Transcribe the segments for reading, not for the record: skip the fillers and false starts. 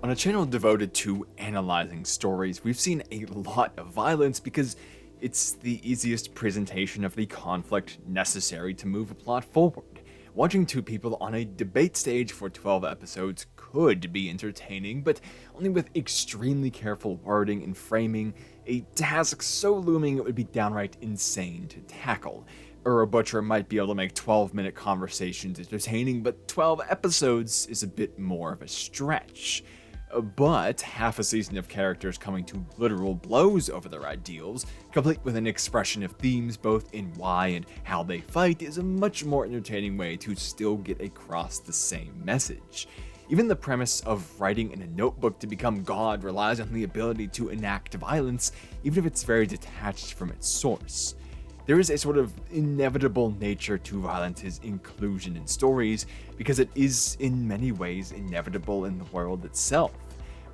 On a channel devoted to analyzing stories, we've seen a lot of violence because it's the easiest presentation of the conflict necessary to move a plot forward. Watching two people on a debate stage for 12 episodes could be entertaining, but only with extremely careful wording and framing, a task so looming it would be downright insane to tackle. Urobuchi might be able to make 12-minute conversations entertaining, but 12 episodes is a bit more of a stretch. But half a season of characters coming to literal blows over their ideals, complete with an expression of themes both in why and how they fight, is a much more entertaining way to still get across the same message. Even the premise of writing in a notebook to become God relies on the ability to enact violence, even if it's very detached from its source. There is a sort of inevitable nature to violence's inclusion in stories, because it is in many ways inevitable in the world itself.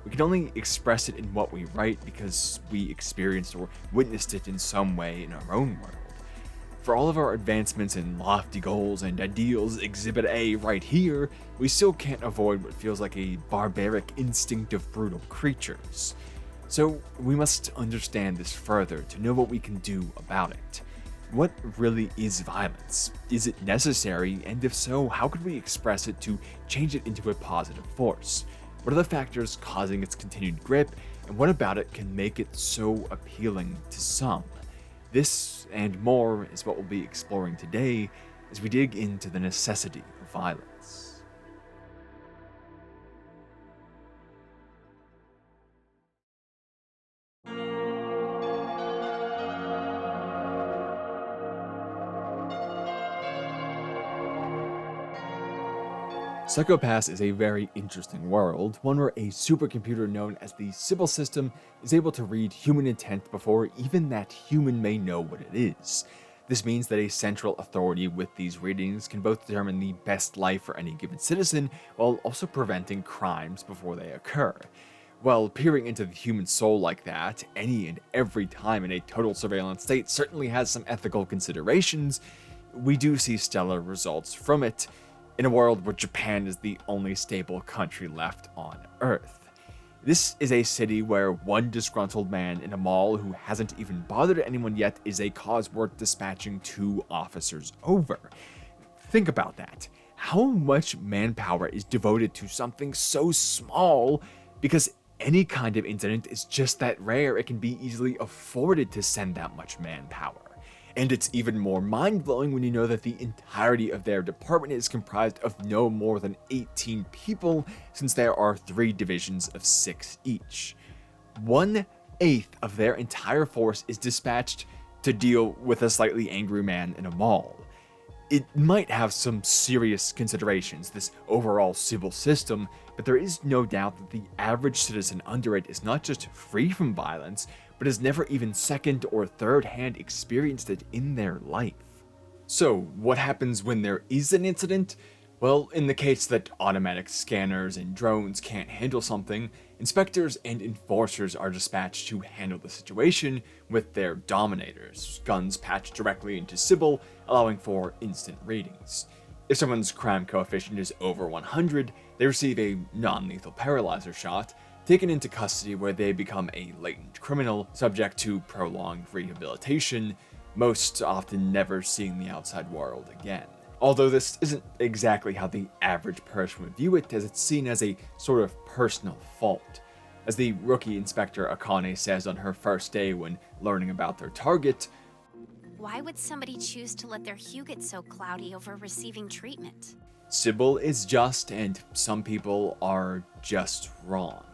We can only express it in what we write because we experienced or witnessed it in some way in our own world. For all of our advancements in lofty goals and ideals, Exhibit A right here, we still can't avoid what feels like a barbaric instinct of brutal creatures. So we must understand this further to know what we can do about it. What really is violence? Is it necessary? And if so, how could we express it to change it into a positive force? What are the factors causing its continued grip, and what about it can make it so appealing to some? This and more is what we'll be exploring today as we dig into the necessity of violence. Psychopaths is a very interesting world, one where a supercomputer known as the Sibyl System is able to read human intent before even that human may know what it is. This means that a central authority with these readings can both determine the best life for any given citizen, while also preventing crimes before they occur. While peering into the human soul like that, any and every time in a total surveillance state certainly has some ethical considerations, we do see stellar results from it, in a world where Japan is the only stable country left on Earth. This is a city where one disgruntled man in a mall who hasn't even bothered anyone yet is a cause worth dispatching 2 officers over. Think about that. How much manpower is devoted to something so small? Because any kind of incident is just that rare, it can be easily afforded to send that much manpower. And it's even more mind-blowing when you know that the entirety of their department is comprised of no more than 18 people, since there are 3 divisions of 6 each. 1/8 of their entire force is dispatched to deal with a slightly angry man in a mall. It might have some serious considerations, this overall civil system, but there is no doubt that the average citizen under it is not just free from violence, but has never even second or third hand experienced it in their life. So, what happens when there is an incident? Well, in the case that automatic scanners and drones can't handle something, inspectors and enforcers are dispatched to handle the situation with their Dominators, guns patched directly into Sibyl, allowing for instant readings. If someone's crime coefficient is over 100, they receive a non-lethal paralyzer shot, taken into custody where they become a latent criminal, subject to prolonged rehabilitation, most often never seeing the outside world again. Although this isn't exactly how the average person would view it, as it's seen as a sort of personal fault. As the rookie inspector Akane says on her first day when learning about their target, "Why would somebody choose to let their hue get so cloudy over receiving treatment?" Sibyl is just, and some people are just wrong.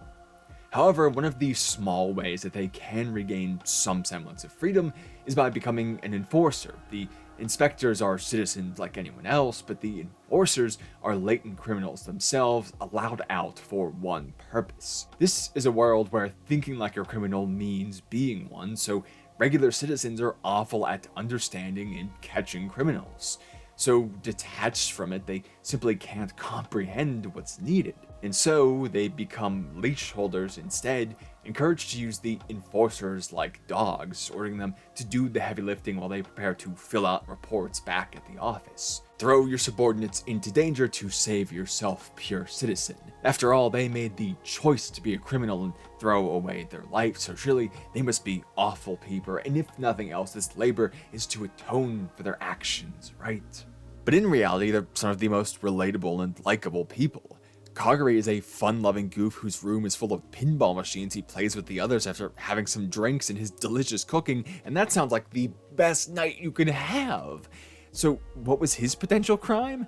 However, one of the small ways that they can regain some semblance of freedom is by becoming an enforcer. The inspectors are citizens like anyone else, but the enforcers are latent criminals themselves, allowed out for one purpose. This is a world where thinking like a criminal means being one, so regular citizens are awful at understanding and catching criminals. So detached from it, they simply can't comprehend what's needed. And so they become leash holders instead, encouraged to use the enforcers like dogs, ordering them to do the heavy lifting while they prepare to fill out reports back at the office. throw your subordinates into danger to save yourself, pure citizen. After all, they made the choice to be a criminal and throw away their life, so surely they must be awful people, and if nothing else, this labor is to atone for their actions, right? But in reality, they're some of the most relatable and likable people. Kagure is a fun-loving goof whose room is full of pinball machines he plays with the others after having some drinks and his delicious cooking, and that sounds like the best night you can have. So what was his potential crime?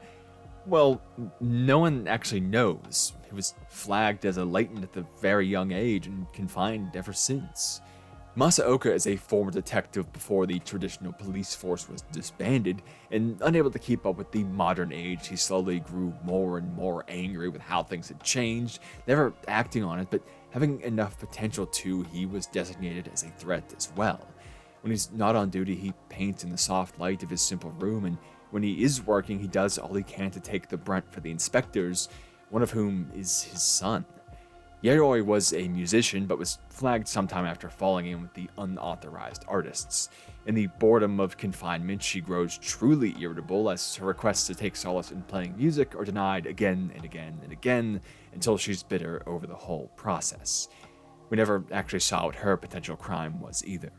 Well, no one actually knows. He was flagged as a latent at the very young age and confined ever since. Masaoka is a former detective before the traditional police force was disbanded, and unable to keep up with the modern age, he slowly grew more and more angry with how things had changed, never acting on it, but having enough potential to, he was designated as a threat as well. When he's not on duty, he paints in the soft light of his simple room, and when he is working, he does all he can to take the brunt for the inspectors, one of whom is his son. Yayoi was a musician, but was flagged sometime after falling in with the unauthorized artists. In the boredom of confinement, she grows truly irritable as her requests to take solace in playing music are denied again and again and again until she's bitter over the whole process. We never actually saw what her potential crime was either.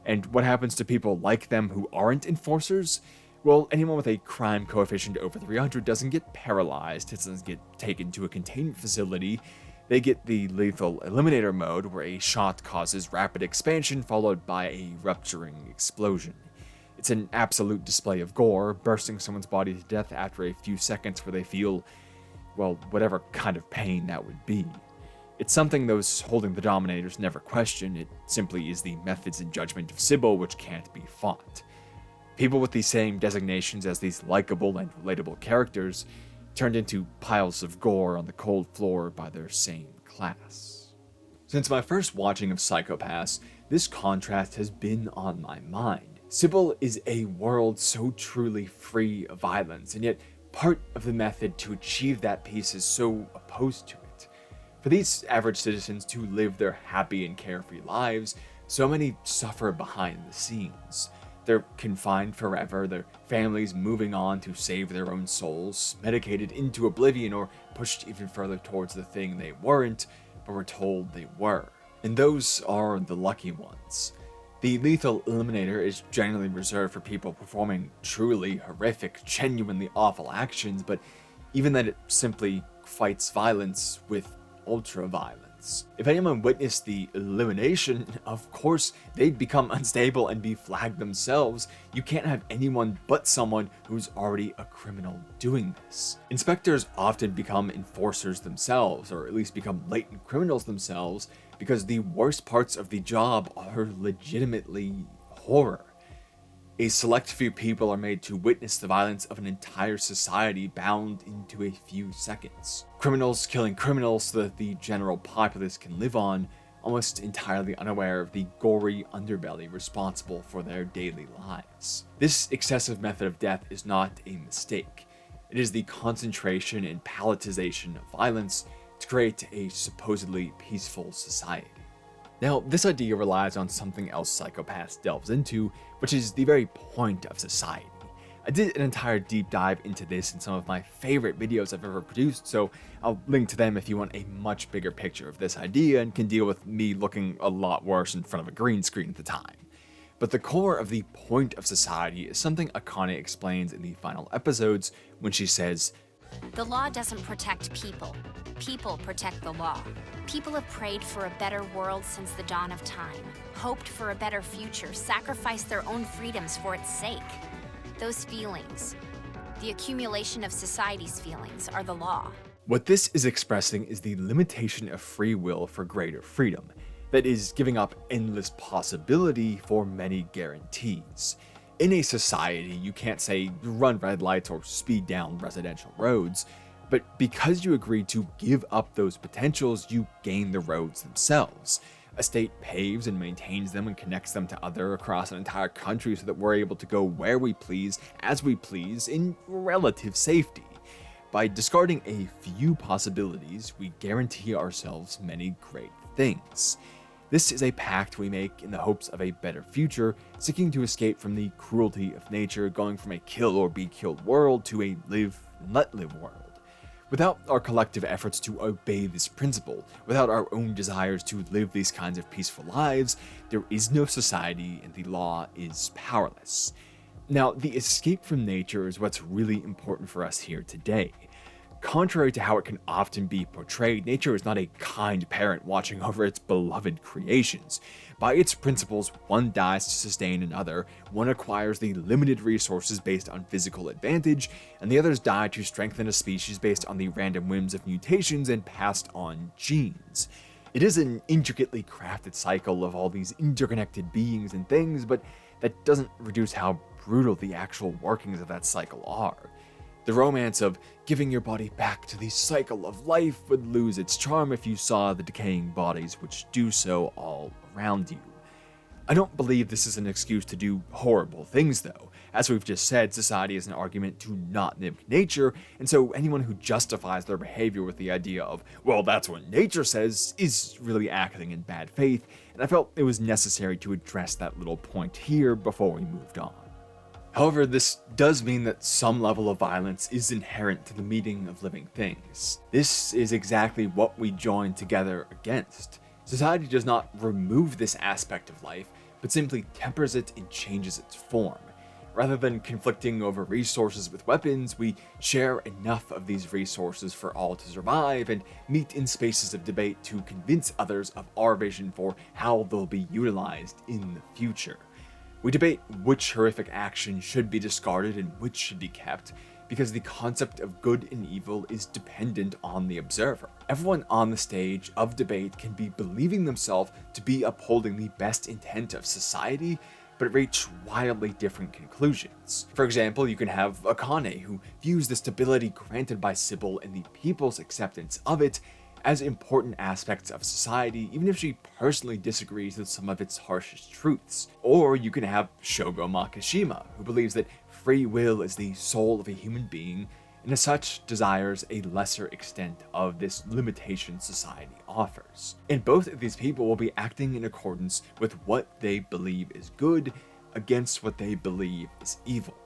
And what happens to people like them who aren't enforcers? Well, anyone with a crime coefficient over 300 doesn't get paralyzed, it doesn't get taken to a containment facility. They get the lethal eliminator mode, where a shot causes rapid expansion followed by a rupturing explosion. It's an absolute display of gore, bursting someone's body to death after a few seconds where they feel, well, whatever kind of pain that would be. It's something those holding the Dominators never question, it simply is the methods and judgment of Sibyl which can't be fought. People with the same designations as these likable and relatable characters turned into piles of gore on the cold floor by their same class. Since my first watching of Psycho-Pass, this contrast has been on my mind. Sibyl is a world so truly free of violence, and yet part of the method to achieve that peace is so opposed to it. For these average citizens to live their happy and carefree lives, so many suffer behind the scenes. They're confined forever, their families moving on to save their own souls, medicated into oblivion, or pushed even further towards the thing they weren't, but were told they were. And those are the lucky ones. The lethal eliminator is generally reserved for people performing truly horrific, genuinely awful actions, but even then it simply fights violence with ultra-violence. If anyone witnessed the elimination, of course they'd become unstable and be flagged themselves. You can't have anyone but someone who's already a criminal doing this. Inspectors often become enforcers themselves, or at least become latent criminals themselves, because the worst parts of the job are legitimately horror. A select few people are made to witness the violence of an entire society bound into a few seconds. Criminals killing criminals so that the general populace can live on, almost entirely unaware of the gory underbelly responsible for their daily lives. This excessive method of death is not a mistake. It is the concentration and palatization of violence to create a supposedly peaceful society. Now, this idea relies on something else Psycho-Pass delves into, which is the very point of society. I did an entire deep dive into this in some of my favorite videos I've ever produced, so I'll link to them if you want a much bigger picture of this idea and can deal with me looking a lot worse in front of a green screen at the time. But the core of the point of society is something Akane explains in the final episodes when she says, The law doesn't protect people. People protect the law. People have prayed for a better world since the dawn of time, hoped for a better future, sacrificed their own freedoms for its sake. Those feelings, the accumulation of society's feelings, are the law. What this is expressing is the limitation of free will for greater freedom, that is, giving up endless possibility for many guarantees. In a society, you can't say run red lights or speed down residential roads, but because you agree to give up those potentials, you gain the roads themselves. A state paves and maintains them and connects them to other across an entire country so that we're able to go where we please, as we please, in relative safety. By discarding a few possibilities, we guarantee ourselves many great things. This is a pact we make in the hopes of a better future, seeking to escape from the cruelty of nature, going from a kill or be killed world to a live and let live world. Without our collective efforts to obey this principle, without our own desires to live these kinds of peaceful lives, there is no society and the law is powerless. Now, the escape from nature is what's really important for us here today. Contrary to how it can often be portrayed, nature is not a kind parent watching over its beloved creations. By its principles, one dies to sustain another, one acquires the limited resources based on physical advantage, and the others die to strengthen a species based on the random whims of mutations and passed on genes. It is an intricately crafted cycle of all these interconnected beings and things, but that doesn't reduce how brutal the actual workings of that cycle are. The romance of giving your body back to the cycle of life would lose its charm if you saw the decaying bodies which do so all around you. I don't believe this is an excuse to do horrible things though. As we've just said, society is an argument to not mimic nature, and so anyone who justifies their behavior with the idea of, well, that's what nature says, is really acting in bad faith, and I felt it was necessary to address that little point here before we moved on. However, this does mean that some level of violence is inherent to the meeting of living things. This is exactly what we join together against. Society does not remove this aspect of life, but simply tempers it and changes its form. Rather than conflicting over resources with weapons, we share enough of these resources for all to survive and meet in spaces of debate to convince others of our vision for how they'll be utilized in the future. We debate which horrific action should be discarded and which should be kept, because the concept of good and evil is dependent on the observer. Everyone on the stage of debate can be believing themselves to be upholding the best intent of society, but reach wildly different conclusions. For example, you can have Akane, who views the stability granted by Sibyl and the people's acceptance of it as important aspects of society, even if she personally disagrees with some of its harshest truths. Or you can have Shogo Makishima, who believes that free will is the soul of a human being, and as such desires a lesser extent of this limitation society offers. And both of these people will be acting in accordance with what they believe is good against what they believe is evil.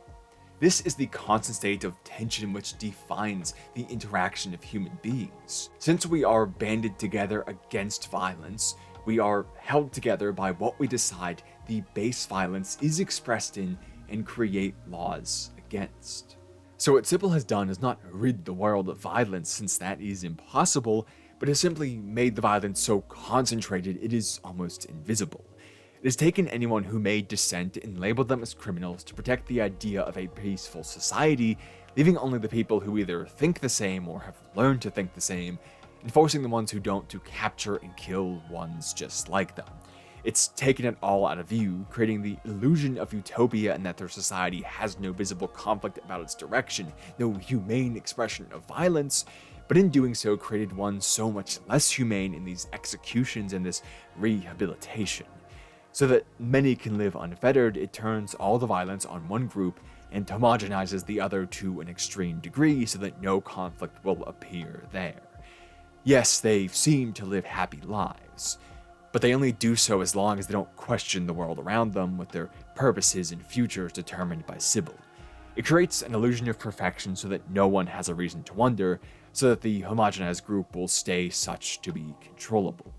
This is the constant state of tension which defines the interaction of human beings. Since we are banded together against violence, we are held together by what we decide the base violence is expressed in and create laws against. So what Sibyl has done is not rid the world of violence, since that is impossible, but has simply made the violence so concentrated it is almost invisible. It has taken anyone who made dissent and labeled them as criminals to protect the idea of a peaceful society, leaving only the people who either think the same or have learned to think the same, and forcing the ones who don't to capture and kill ones just like them. It's taken it all out of view, creating the illusion of utopia and that their society has no visible conflict about its direction, no humane expression of violence, but in doing so created one so much less humane in these executions and this rehabilitation. So that many can live unfettered, it turns all the violence on one group and homogenizes the other to an extreme degree so that no conflict will appear there. Yes, they seem to live happy lives, but they only do so as long as they don't question the world around them with their purposes and futures determined by Sibyl. It creates an illusion of perfection so that no one has a reason to wonder, so that the homogenized group will stay such to be controllable.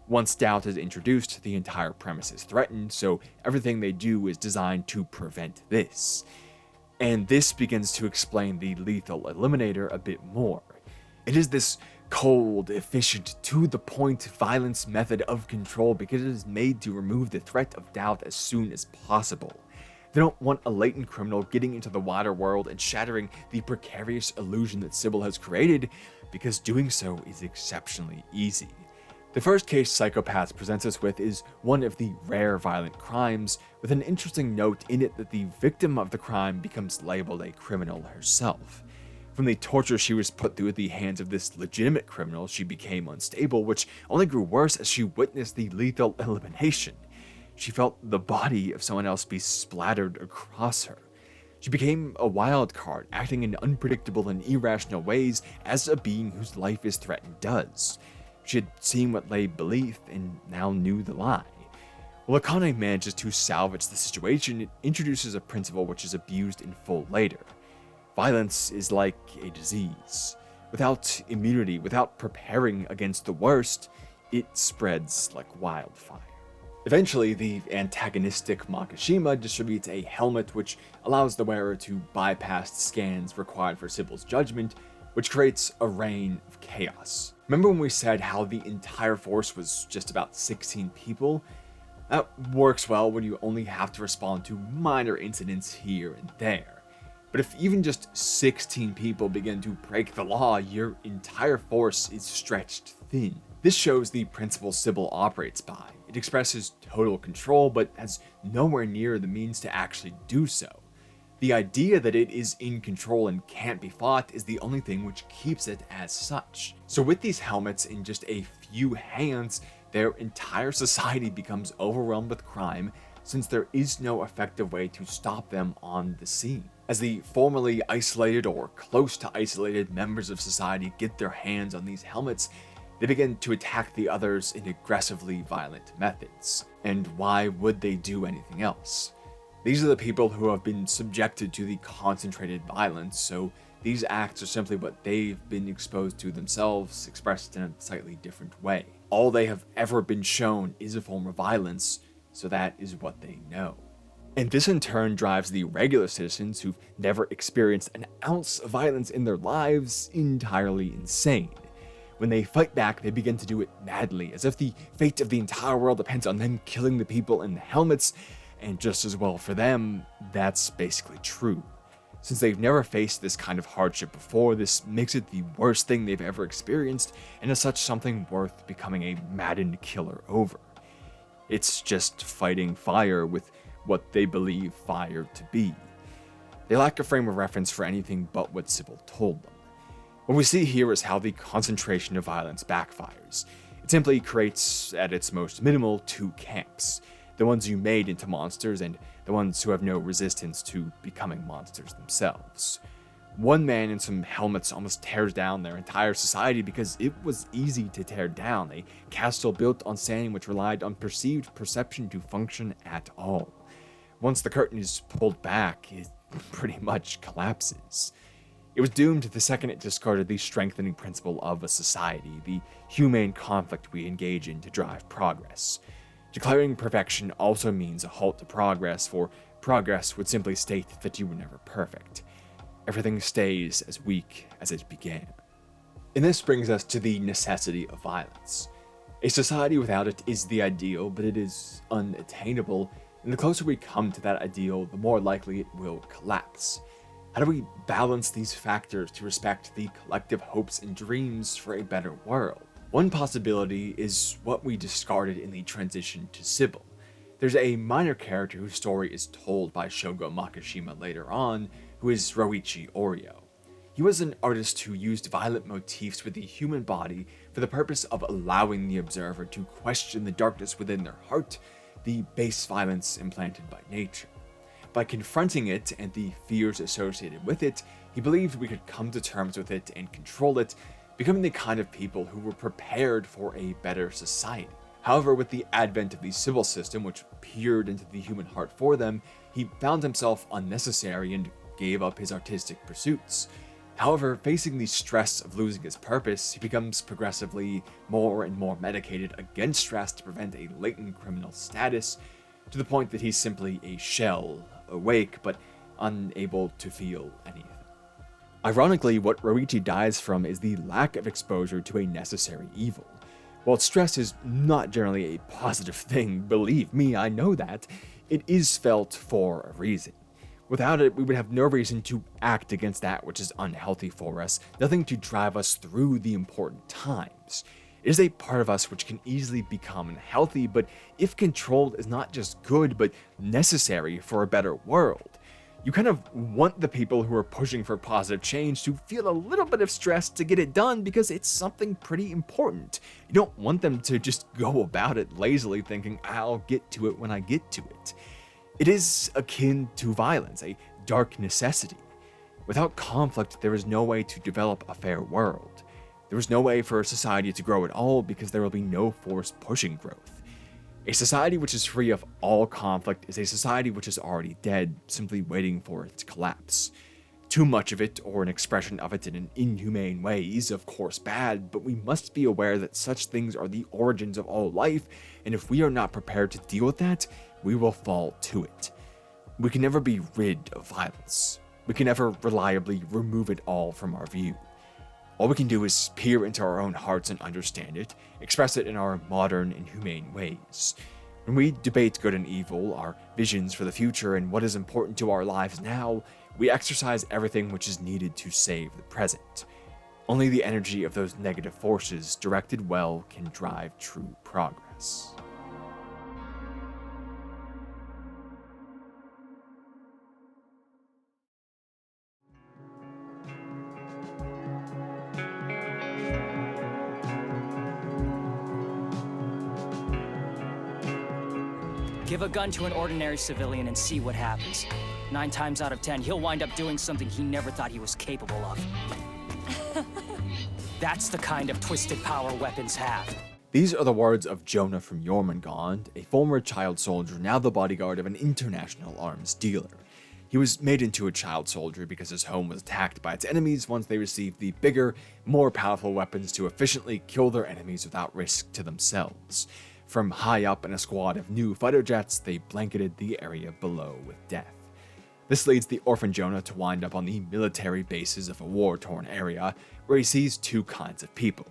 Once doubt is introduced, the entire premise is threatened, so everything they do is designed to prevent this. And this begins to explain the lethal eliminator a bit more. It is this cold, efficient, to-the-point violence method of control because it is made to remove the threat of doubt as soon as possible. They don't want a latent criminal getting into the wider world and shattering the precarious illusion that Sibyl has created, because doing so is exceptionally easy. The first case Psychopaths presents us with is one of the rare violent crimes, with an interesting note in it that the victim of the crime becomes labeled a criminal herself. From the torture she was put through at the hands of this legitimate criminal, she became unstable, which only grew worse as she witnessed the lethal elimination. She felt the body of someone else be splattered across her. She became a wild card, acting in unpredictable and irrational ways as a being whose life is threatened does. She had seen what lay beneath and now knew the lie. While Akane manages to salvage the situation, it introduces a principle which is abused in full later. Violence is like a disease. Without immunity, without preparing against the worst, it spreads like wildfire. Eventually, the antagonistic Makishima distributes a helmet which allows the wearer to bypass scans required for Sibyl's judgment, which creates a reign of chaos. Remember when we said how the entire force was just about 16 people? That works well when you only have to respond to minor incidents here and there. But if even just 16 people begin to break the law, your entire force is stretched thin. This shows the principle Sibyl operates by. It expresses total control, but has nowhere near the means to actually do so. The idea that it is in control and can't be fought is the only thing which keeps it as such. So with these helmets in just a few hands, their entire society becomes overwhelmed with crime, since there is no effective way to stop them on the scene. As the formerly isolated or close to isolated members of society get their hands on these helmets, they begin to attack the others in aggressively violent methods. And why would they do anything else? These are the people who have been subjected to the concentrated violence, so these acts are simply what they've been exposed to themselves, expressed in a slightly different way. All they have ever been shown is a form of violence, so that is what they know. And this in turn drives the regular citizens who've never experienced an ounce of violence in their lives entirely insane. When they fight back, they begin to do it madly, as if the fate of the entire world depends on them killing the people in the helmets, and just as well for them, that's basically true. Since they've never faced this kind of hardship before, this makes it the worst thing they've ever experienced, and as such something worth becoming a maddened killer over. It's just fighting fire with what they believe fire to be. They lack a frame of reference for anything but what Sibyl told them. What we see here is how the concentration of violence backfires. It simply creates, at its most minimal, two camps. The ones you made into monsters, and the ones who have no resistance to becoming monsters themselves. One man in some helmets almost tears down their entire society because it was easy to tear down, a castle built on sand which relied on perceived perception to function at all. Once the curtain is pulled back, it pretty much collapses. It was doomed the second it discarded the strengthening principle of a society, the humane conflict we engage in to drive progress. Declaring perfection also means a halt to progress, for progress would simply state that you were never perfect. Everything stays as weak as it began. And this brings us to the necessity of violence. A society without it is the ideal, but it is unattainable, and the closer we come to that ideal, the more likely it will collapse. How do we balance these factors to respect the collective hopes and dreams for a better world? One possibility is what we discarded in the transition to Sibyl. There's a minor character whose story is told by Shogo Makishima later on, who is Roichi Oryo. He was an artist who used violent motifs with the human body for the purpose of allowing the observer to question the darkness within their heart, the base violence implanted by nature. By confronting it and the fears associated with it, he believed we could come to terms with it and control it, becoming the kind of people who were prepared for a better society. However, with the advent of the Sibyl System, which peered into the human heart for them, he found himself unnecessary and gave up his artistic pursuits. However, facing the stress of losing his purpose, he becomes progressively more and more medicated against stress to prevent a latent criminal status, to the point that he's simply a shell, awake but unable to feel anything. Ironically, what Roichi dies from is the lack of exposure to a necessary evil. While stress is not generally a positive thing, believe me, I know that, it is felt for a reason. Without it, we would have no reason to act against that which is unhealthy for us, nothing to drive us through the important times. It is a part of us which can easily become unhealthy, but if controlled, is not just good, but necessary for a better world. You kind of want the people who are pushing for positive change to feel a little bit of stress to get it done because it's something pretty important. You don't want them to just go about it lazily thinking, I'll get to it when I get to it. It is akin to violence, a dark necessity. Without conflict, there is no way to develop a fair world. There is no way for a society to grow at all because there will be no force pushing growth. A society which is free of all conflict is a society which is already dead, simply waiting for its collapse. Too much of it, or an expression of it in an inhumane way, is of course bad, but we must be aware that such things are the origins of all life, and if we are not prepared to deal with that, we will fall to it. We can never be rid of violence. We can never reliably remove it all from our view. All we can do is peer into our own hearts and understand it, express it in our modern and humane ways. When we debate good and evil, our visions for the future, and what is important to our lives now, we exercise everything which is needed to save the present. Only the energy of those negative forces, directed well, can drive true progress. Give a gun to an ordinary civilian and see what happens. 9 times out of 10, he'll wind up doing something he never thought he was capable of. That's the kind of twisted power weapons have. These are the words of Jonah from Jormungand, a former child soldier now the bodyguard of an international arms dealer. He was made into a child soldier because his home was attacked by its enemies once they received the bigger, more powerful weapons to efficiently kill their enemies without risk to themselves. From high up in a squad of new fighter jets, they blanketed the area below with death. This leads the orphan Jonah to wind up on the military bases of a war-torn area, where he sees two kinds of people: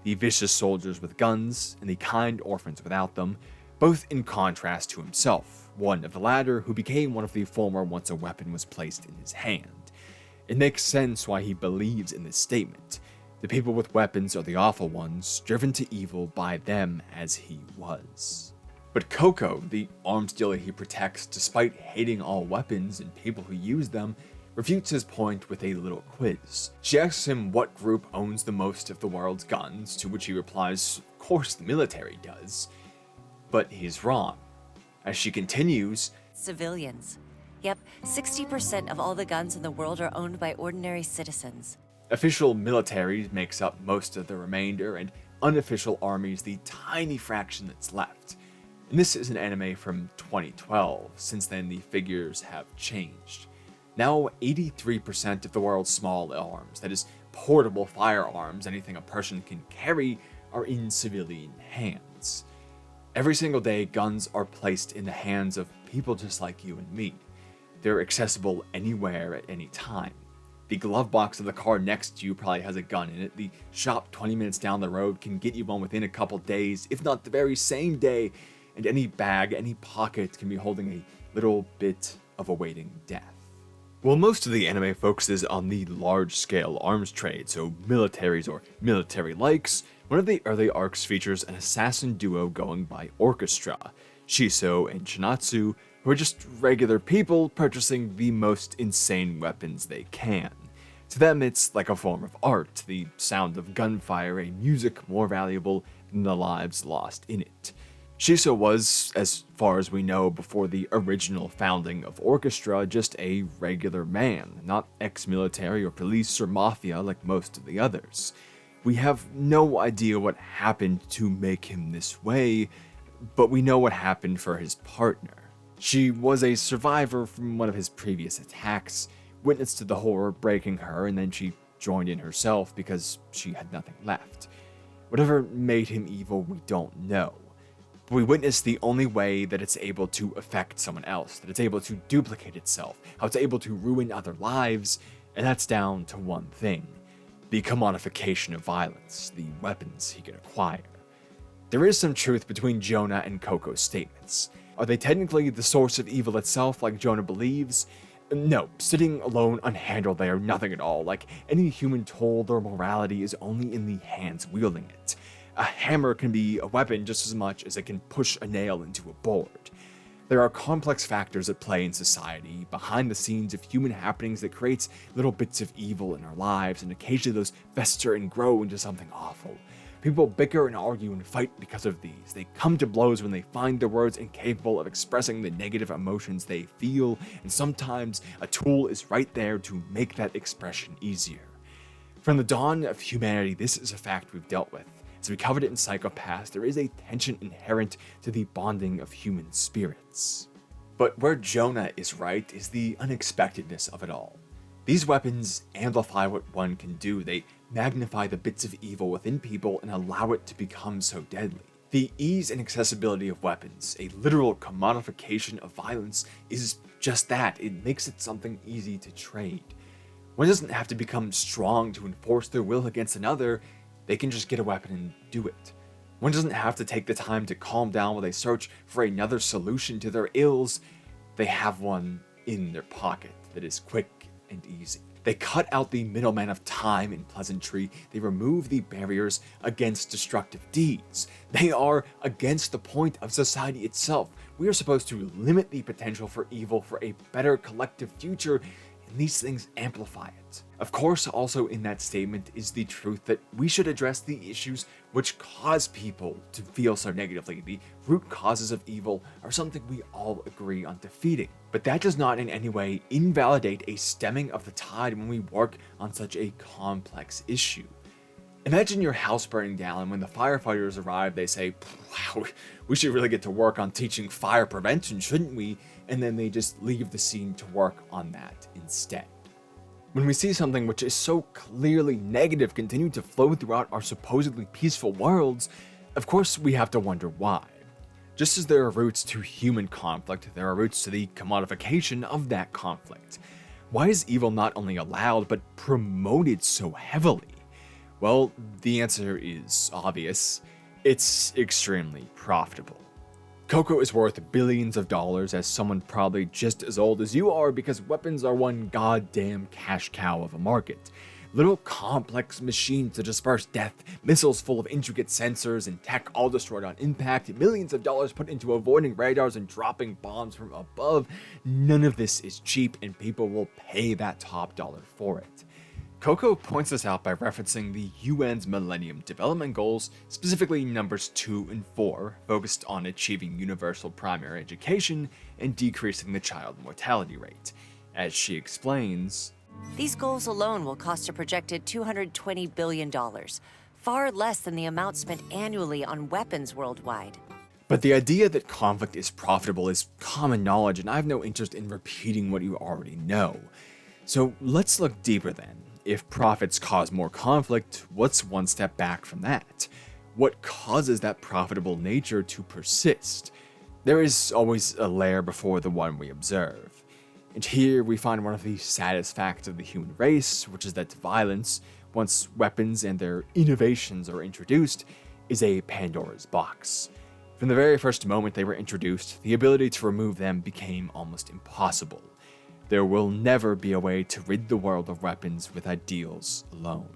the vicious soldiers with guns, and the kind orphans without them, both in contrast to himself, one of the latter who became one of the former once a weapon was placed in his hand. It makes sense why he believes in this statement. The people with weapons are the awful ones, driven to evil by them as he was. But Koko, the arms dealer he protects despite hating all weapons and people who use them, refutes his point with a little quiz. She asks him what group owns the most of the world's guns, to which he replies, of course the military does. But he's wrong. As she continues, Civilians. Yep, 60% of all the guns in the world are owned by ordinary citizens. official militaries makes up most of the remainder, and unofficial armies the tiny fraction that's left. And this is an anime from 2012, since then the figures have changed. Now 83% of the world's small arms, that is, portable firearms, anything a person can carry, are in civilian hands. Every single day, guns are placed in the hands of people just like you and me. They're accessible anywhere at any time. The glove box of the car next to you probably has a gun in it. The shop 20 minutes down the road can get you one within a couple days, if not the very same day. And any bag, any pocket can be holding a little bit of awaiting death. While most of the anime focuses on the large-scale arms trade, so militaries or military-likes, one of the early arcs features an assassin duo going by Orchestra, Shiso and Shinatsu, who are just regular people purchasing the most insane weapons they can. To them, it's like a form of art, the sound of gunfire, a music more valuable than the lives lost in it. Shiso was, as far as we know before the original founding of Orchestra, just a regular man, not ex-military or police or mafia like most of the others. We have no idea what happened to make him this way, but we know what happened for his partner. She was a survivor from one of his previous attacks, witness to the horror breaking her, and then she joined in herself because she had nothing left. Whatever made him evil, we don't know. But we witness the only way that it's able to affect someone else, that it's able to duplicate itself, how it's able to ruin other lives, and that's down to one thing: the commodification of violence, the weapons he can acquire. There is some truth between Jonah and Koko's statements. Are they technically the source of evil itself, like Jonah believes? No, sitting alone unhandled they are nothing at all. Like any human tool, their morality is only in the hands wielding it. A hammer can be a weapon just as much as it can push a nail into a board. There are complex factors at play in society, behind the scenes of human happenings that creates little bits of evil in our lives, and occasionally those fester and grow into something awful. People bicker and argue and fight because of these. They come to blows when they find their words incapable of expressing the negative emotions they feel, and sometimes a tool is right there to make that expression easier. From the dawn of humanity, this is a fact we've dealt with. As we covered it in Psychopaths, there is a tension inherent to the bonding of human spirits. But where Jonah is right is the unexpectedness of it all. These weapons amplify what one can do. They magnify the bits of evil within people and allow it to become so deadly. The ease and accessibility of weapons, a literal commodification of violence, is just that. It makes it something easy to trade. One doesn't have to become strong to enforce their will against another. They can just get a weapon and do it. One doesn't have to take the time to calm down while they search for another solution to their ills. They have one in their pocket that is quick and easy. They cut out the middleman of time and pleasantry. They remove the barriers against destructive deeds. They are against the point of society itself. We are supposed to limit the potential for evil for a better collective future, and these things amplify it. Of course, also in that statement is the truth that we should address the issues which cause people to feel so negatively. The root causes of evil are something we all agree on defeating. But that does not in any way invalidate a stemming of the tide when we work on such a complex issue. Imagine your house burning down, and when the firefighters arrive, they say, "Wow, we should really get to work on teaching fire prevention, shouldn't we?" And then they just leave the scene to work on that instead. When we see something which is so clearly negative continue to flow throughout our supposedly peaceful worlds, of course we have to wonder why. Just as there are roots to human conflict, there are roots to the commodification of that conflict. Why is evil not only allowed, but promoted so heavily? Well, the answer is obvious. It's extremely profitable. Koko is worth billions of dollars as someone probably just as old as you are, because weapons are one goddamn cash cow of a market. Little complex machines to disperse death, missiles full of intricate sensors and tech all destroyed on impact, millions of dollars put into avoiding radars and dropping bombs from above. None of this is cheap, and people will pay that top dollar for it. Koko points this out by referencing the UN's Millennium Development Goals, specifically numbers 2 and 4, focused on achieving universal primary education and decreasing the child mortality rate. As she explains, These goals alone will cost a projected $220 billion, far less than the amount spent annually on weapons worldwide. but the idea that conflict is profitable is common knowledge, and I have no interest in repeating what you already know. So let's look deeper then. If profits cause more conflict, what's one step back from that? What causes that profitable nature to persist? There is always a layer before the one we observe. And here we find one of the saddest facts of the human race, which is that violence, once weapons and their innovations are introduced, is a Pandora's box. From the very first moment they were introduced, the ability to remove them became almost impossible. There will never be a way to rid the world of weapons with ideals alone.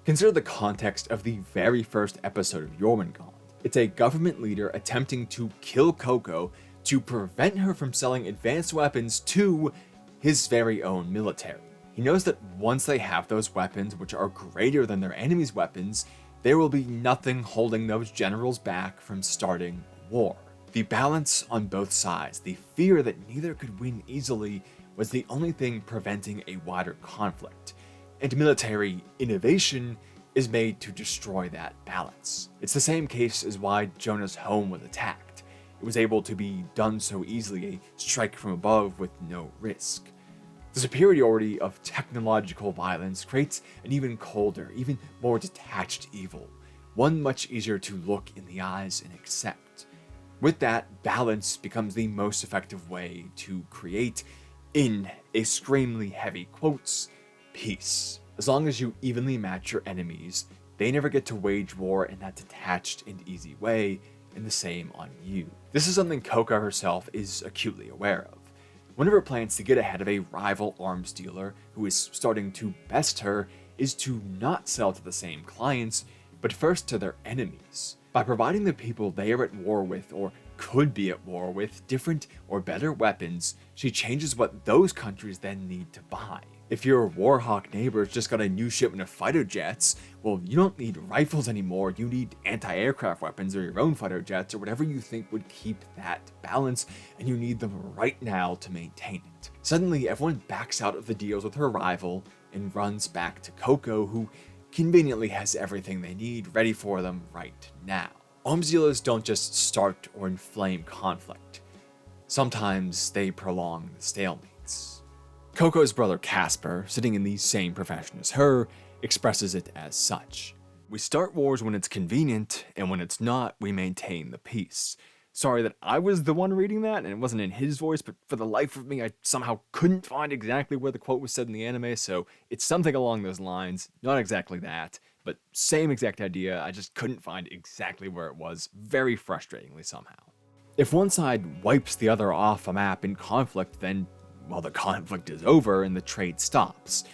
Consider the context of the very first episode of Jormungand. It's a government leader attempting to kill Koko to prevent her from selling advanced weapons to his very own military. He knows that once they have those weapons, which are greater than their enemy's weapons, there will be nothing holding those generals back from starting a war. The balance on both sides, the fear that neither could win easily, was the only thing preventing a wider conflict, and military innovation is made to destroy that balance. It's the same case as why Jonah's home was attacked. It was able to be done so easily, a strike from above with no risk. The superiority of technological violence creates an even colder, even more detached evil, one much easier to look in the eyes and accept. With that, balance becomes the most effective way to create, in extremely heavy quotes, peace. As long as you evenly match your enemies, they never get to wage war in that detached and easy way, and the same on you. This is something Koko herself is acutely aware of. One of her plans to get ahead of a rival arms dealer who is starting to best her is to not sell to the same clients, but first to their enemies. By providing the people they are at war with, or could be at war with, different or better weapons, she changes what those countries then need to buy. If your Warhawk neighbors just got a new shipment of fighter jets, well, you don't need rifles anymore, you need anti-aircraft weapons or your own fighter jets or whatever you think would keep that balance, and you need them right now to maintain it. Suddenly, everyone backs out of the deals with her rival, and runs back to Koko, who conveniently has everything they need ready for them right now. Arms dealers don't just start or inflame conflict. Sometimes they prolong the stalemates. Koko's brother Kasper, sitting in the same profession as her, expresses it as such. We start wars when it's convenient, and when it's not, we maintain the peace. Sorry that I was the one reading that, and it wasn't in his voice, but for the life of me, I somehow couldn't find exactly where the quote was said in the anime, so it's something along those lines. Not exactly that, but same exact idea, I just couldn't find exactly where it was, very frustratingly somehow. If one side wipes the other off a map in conflict, then, well, the conflict is over and the trade stops.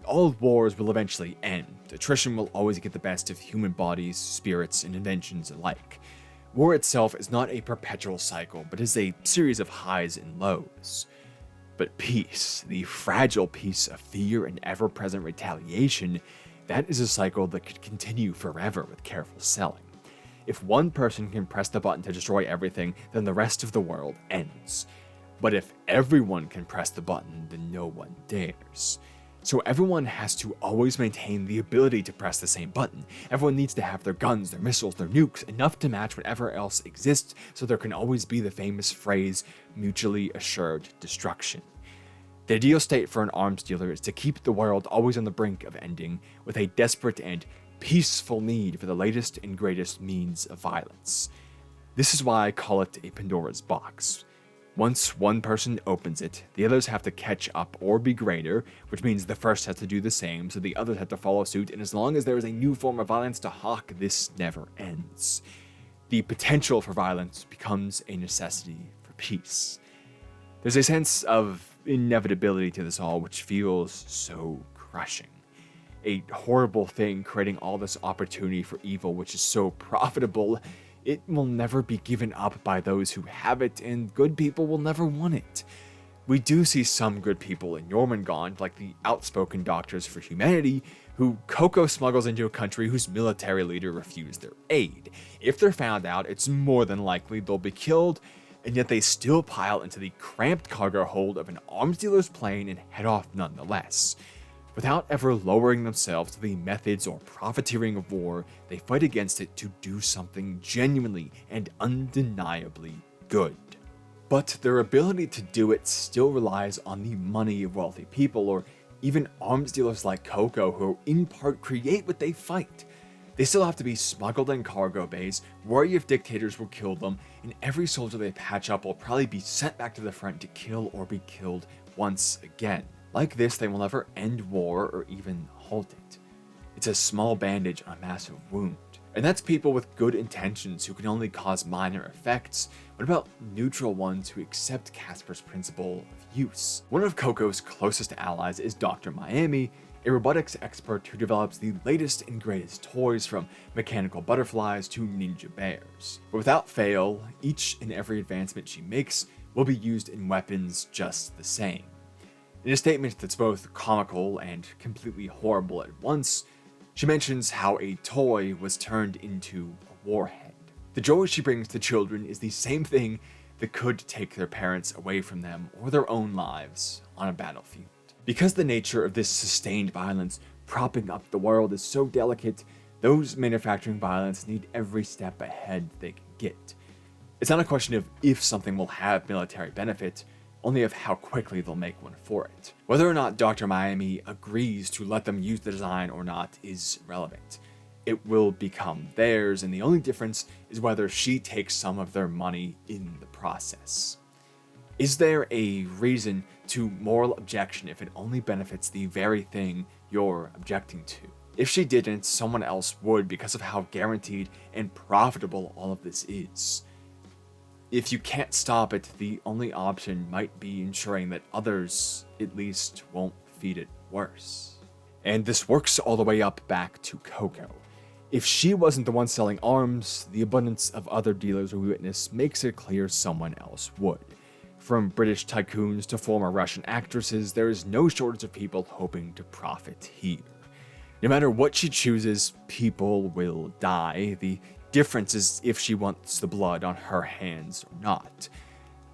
All wars will eventually end. Attrition will always get the best of human bodies, spirits, and inventions alike. War itself is not a perpetual cycle, but is a series of highs and lows. But peace, the fragile peace of fear and ever-present retaliation, that is a cycle that could continue forever with careful selling. If one person can press the button to destroy everything, then the rest of the world ends. But if everyone can press the button, then no one dares. So everyone has to always maintain the ability to press the same button. Everyone needs to have their guns, their missiles, their nukes, enough to match whatever else exists, so there can always be the famous phrase, mutually assured destruction. The ideal state for an arms dealer is to keep the world always on the brink of ending, with a desperate and peaceful need for the latest and greatest means of violence. This is why I call it a Pandora's box. Once one person opens it, the others have to catch up or be greater, which means the first has to do the same, so the others have to follow suit, and as long as there is a new form of violence to hawk, this never ends. The potential for violence becomes a necessity for peace. There's a sense of inevitability to this all, which feels so crushing. A horrible thing creating all this opportunity for evil, which is so profitable. It will never be given up by those who have it, and good people will never want it. We do see some good people in Jormungand, like the outspoken Doctors for Humanity, who Koko smuggles into a country whose military leader refused their aid. If they're found out, it's more than likely they'll be killed, and yet they still pile into the cramped cargo hold of an arms dealer's plane and head off nonetheless. Without ever lowering themselves to the methods or profiteering of war, they fight against it to do something genuinely and undeniably good. But their ability to do it still relies on the money of wealthy people, or even arms dealers like Koko, who in part create what they fight. They still have to be smuggled in cargo bays, worry if dictators will kill them, and every soldier they patch up will probably be sent back to the front to kill or be killed once again. Like this, they will never end war or even halt it. It's a small bandage on a massive wound. And that's people with good intentions who can only cause minor effects. What about neutral ones who accept Kasper's principle of use? One of Koko's closest allies is Dr. Miami, a robotics expert who develops the latest and greatest toys, from mechanical butterflies to ninja bears. But without fail, each and every advancement she makes will be used in weapons just the same. In a statement that's both comical and completely horrible at once, she mentions how a toy was turned into a warhead. The joy she brings to children is the same thing that could take their parents away from them or their own lives on a battlefield. Because the nature of this sustained violence propping up the world is so delicate, those manufacturing violence need every step ahead they can get. It's not a question of if something will have military benefit, only of how quickly they'll make one for it. Whether or not Dr. Miami agrees to let them use the design or not is relevant. It will become theirs, and the only difference is whether she takes some of their money in the process. Is there a reason to moral objection if it only benefits the very thing you're objecting to? If she didn't, someone else would, because of how guaranteed and profitable all of this is. If you can't stop it, the only option might be ensuring that others, at least, won't feed it worse. And this works all the way up back to Koko. If she wasn't the one selling arms, the abundance of other dealers we witness makes it clear someone else would. From British tycoons to former Russian actresses, there is no shortage of people hoping to profit here. No matter what she chooses, people will die. The difference is if she wants the blood on her hands or not.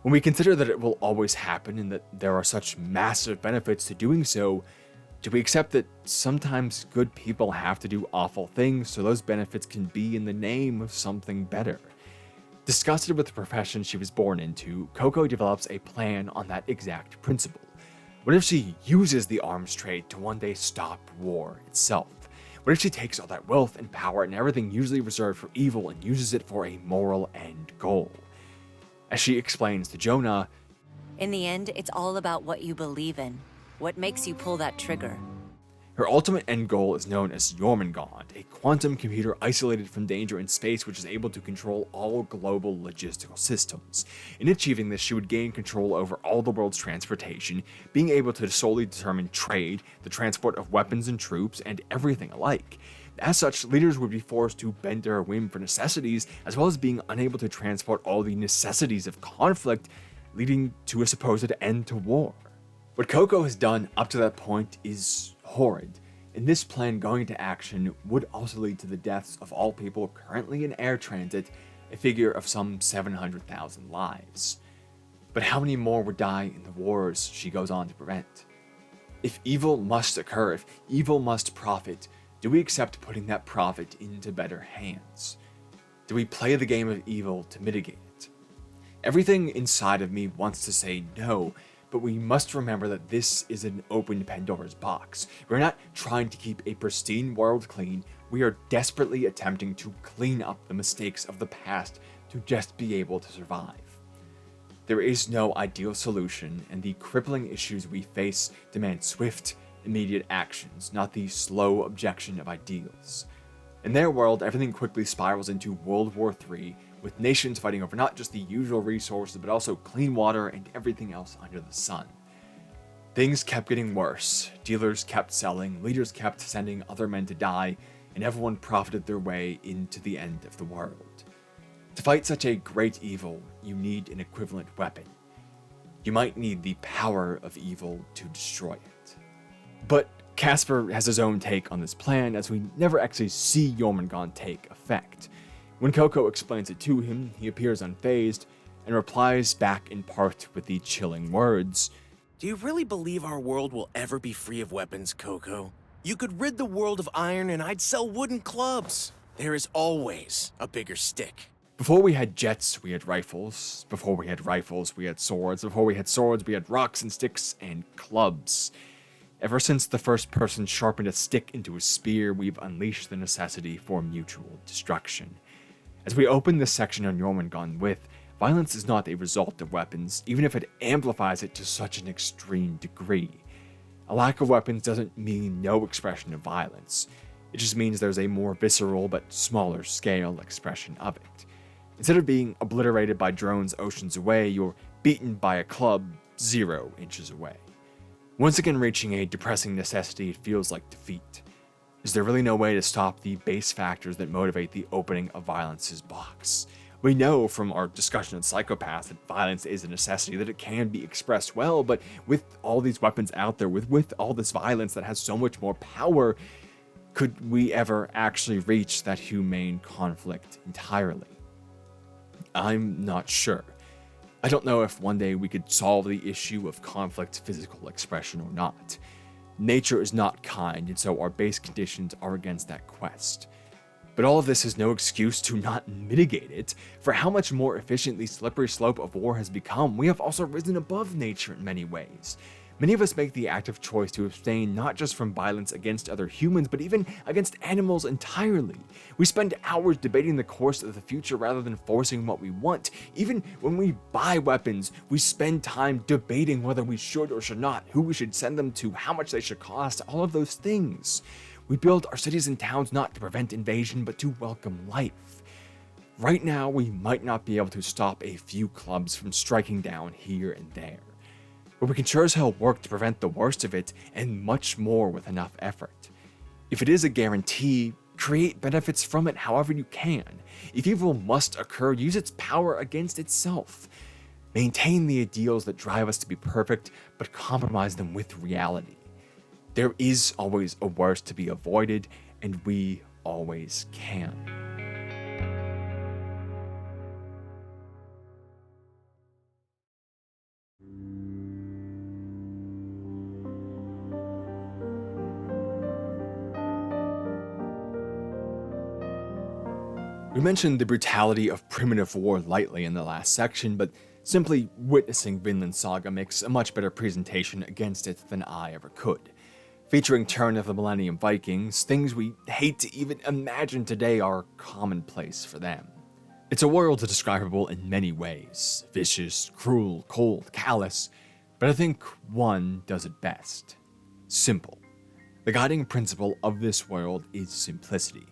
When we consider that it will always happen and that there are such massive benefits to doing so, Do we accept that sometimes good people have to do awful things so those benefits can be in the name of something better? Disgusted with the profession she was born into, Koko develops a plan on that exact principle. What if she uses the arms trade to one day stop war itself? What if she takes all that wealth and power and everything usually reserved for evil and uses it for a moral end goal? As she explains to Jonah, In the end, it's all about what you believe in. What makes you pull that trigger? her ultimate end goal is known as Jormungand, a quantum computer isolated from danger in space which is able to control all global logistical systems. In achieving this, she would gain control over all the world's transportation, being able to solely determine trade, the transport of weapons and troops, and everything alike. As such, leaders would be forced to bend to her whim for necessities, as well as being unable to transport all the necessities of conflict, leading to a supposed end to war. What Koko has done up to that point is horrid, and this plan going into action would also lead to the deaths of all people currently in air transit, a figure of some 700,000 lives. But how many more would die in the wars she goes on to prevent? If evil must occur, if evil must profit, do we accept putting that profit into better hands? Do we play the game of evil to mitigate it? Everything inside of me wants to say no, but we must remember that this is an open Pandora's box. We're not trying to keep a pristine world clean, we are desperately attempting to clean up the mistakes of the past to just be able to survive. There is no ideal solution, and the crippling issues we face demand swift, immediate actions, not the slow objection of ideals. In their world, everything quickly spirals into World War III, with nations fighting over not just the usual resources, but also clean water and everything else under the sun. Things kept getting worse, dealers kept selling, leaders kept sending other men to die, and everyone profited their way into the end of the world. To fight such a great evil, you need an equivalent weapon. You might need the power of evil to destroy it. But Kasper has his own take on this plan, as we never actually see Jormungand take effect. When Koko explains it to him, he appears unfazed, and replies back in part with the chilling words, Do you really believe our world will ever be free of weapons, Koko? You could rid the world of iron and I'd sell wooden clubs. There is always a bigger stick. Before we had jets, we had rifles. Before we had rifles, we had swords. Before we had swords, we had rocks and sticks and clubs. Ever since the first person sharpened a stick into a spear, we've unleashed the necessity for mutual destruction. As we open this section on Jormungand with, violence is not a result of weapons, even if it amplifies it to such an extreme degree. A lack of weapons doesn't mean no expression of violence. It just means there's a more visceral but smaller scale expression of it. Instead of being obliterated by drones oceans away, you're beaten by a club 0 inches away. Once again reaching a depressing necessity, it feels like defeat. Is there really no way to stop the base factors that motivate the opening of violence's box? We know from our discussion on psychopaths that violence is a necessity, that it can be expressed well, but with all these weapons out there, with all this violence that has so much more power, could we ever actually reach that humane conflict entirely? I'm not sure. I don't know if one day we could solve the issue of conflict physical expression or not. Nature is not kind, and so our base conditions are against that quest. But all of this is no excuse to not mitigate it. For how much more efficient the slippery slope of war has become, we have also risen above nature in many ways. Many of us make the active choice to abstain not just from violence against other humans, but even against animals entirely. We spend hours debating the course of the future rather than forcing what we want. Even when we buy weapons, we spend time debating whether we should or should not, who we should send them to, how much they should cost, all of those things. We build our cities and towns not to prevent invasion, but to welcome life. Right now, we might not be able to stop a few clubs from striking down here and there, but we can sure as hell work to prevent the worst of it, and much more with enough effort. If it is a guarantee, create benefits from it however you can. If evil must occur, use its power against itself. Maintain the ideals that drive us to be perfect, but compromise them with reality. There is always a worst to be avoided, and we always can. We mentioned the brutality of primitive war lightly in the last section, but simply witnessing Vinland Saga makes a much better presentation against it than I ever could. Featuring Turn of the Millennium Vikings, things we hate to even imagine today are commonplace for them. It's a world describable in many ways: vicious, cruel, cold, callous, but I think one does it best: simple. The guiding principle of this world is simplicity.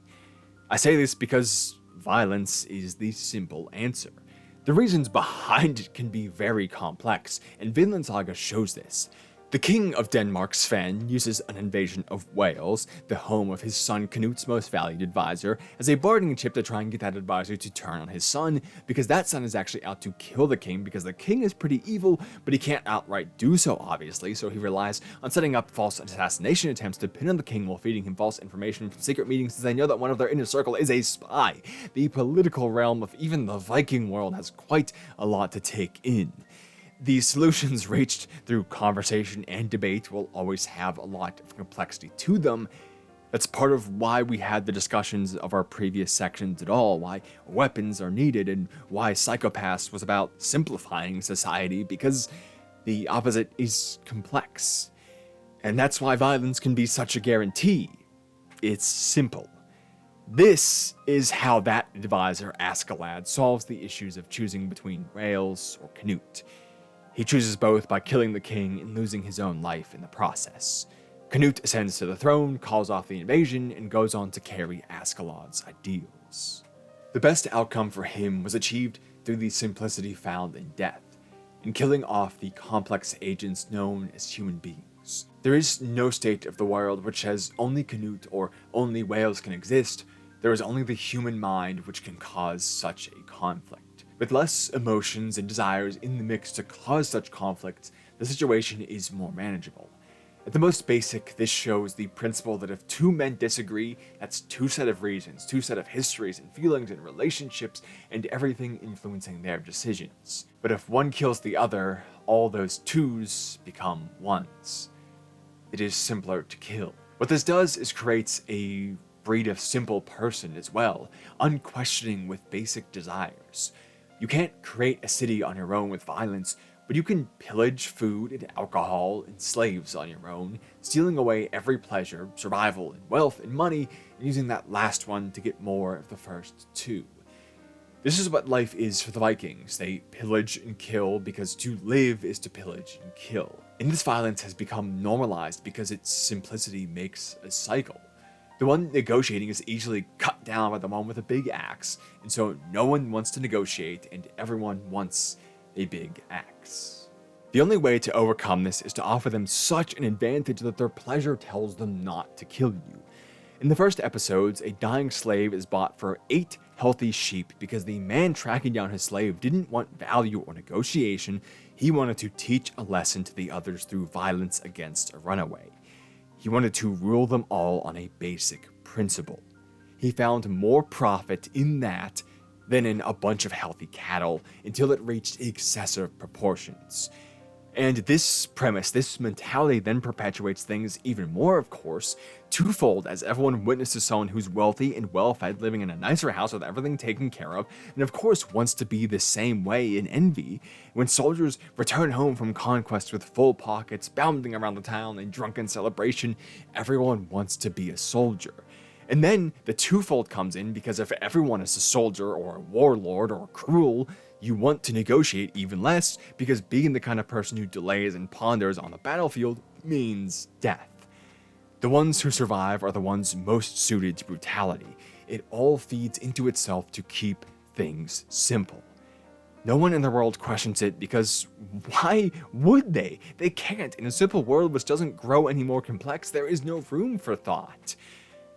I say this because violence is the simple answer. The reasons behind it can be very complex, and Vinland Saga shows this. The king of Denmark, Sven, uses an invasion of Wales, the home of his son Knut's most valued advisor, as a bargaining chip to try and get that advisor to turn on his son, because that son is actually out to kill the king because the king is pretty evil, but he can't outright do so obviously, so he relies on setting up false assassination attempts to pin on the king while feeding him false information from secret meetings since they know that one of their inner circle is a spy. The political realm of even the Viking world has quite a lot to take in. The solutions reached through conversation and debate will always have a lot of complexity to them. That's part of why we had the discussions of our previous sections at all, why weapons are needed, and why Psychopaths was about simplifying society, because the opposite is complex. And that's why violence can be such a guarantee. It's simple. This is how that advisor, Askeladd, solves the issues of choosing between Wales or Knut. He chooses both by killing the king and losing his own life in the process. Knut ascends to the throne, calls off the invasion, and goes on to carry Askeladd's ideals. The best outcome for him was achieved through the simplicity found in death, in killing off the complex agents known as human beings. There is no state of the world which says only Knut or only Wales can exist. There is only the human mind which can cause such a conflict. With less emotions and desires in the mix to cause such conflicts, the situation is more manageable. At the most basic, this shows the principle that if two men disagree, that's two set of reasons, two set of histories and feelings and relationships, and everything influencing their decisions. But if one kills the other, all those twos become ones. It is simpler to kill. What this does is creates a breed of simple person as well, unquestioning with basic desires. You can't create a city on your own with violence, but you can pillage food and alcohol and slaves on your own, stealing away every pleasure, survival, and wealth and money, and using that last one to get more of the first two. This is what life is for the Vikings. They pillage and kill because to live is to pillage and kill. And this violence has become normalized because its simplicity makes a cycle. The one negotiating is easily cut down by the one with a big axe, and so no one wants to negotiate and everyone wants a big axe. The only way to overcome this is to offer them such an advantage that their pleasure tells them not to kill you. In the first episodes, a dying slave is bought for 8 healthy sheep because the man tracking down his slave didn't want value or negotiation. He wanted to teach a lesson to the others through violence against a runaway. He wanted to rule them all on a basic principle. He found more profit in that than in a bunch of healthy cattle until it reached excessive proportions. And this premise, this mentality then perpetuates things even more, of course, twofold as everyone witnesses someone who's wealthy and well-fed living in a nicer house with everything taken care of, and of course wants to be the same way in envy. When soldiers return home from conquest with full pockets, bounding around the town in drunken celebration, everyone wants to be a soldier. And then the twofold comes in because if everyone is a soldier or a warlord or cruel, you want to negotiate even less because being the kind of person who delays and ponders on the battlefield means death. The ones who survive are the ones most suited to brutality. It all feeds into itself to keep things simple. No one in the world questions it because why would they? They can't. In a simple world which doesn't grow any more complex, there is no room for thought.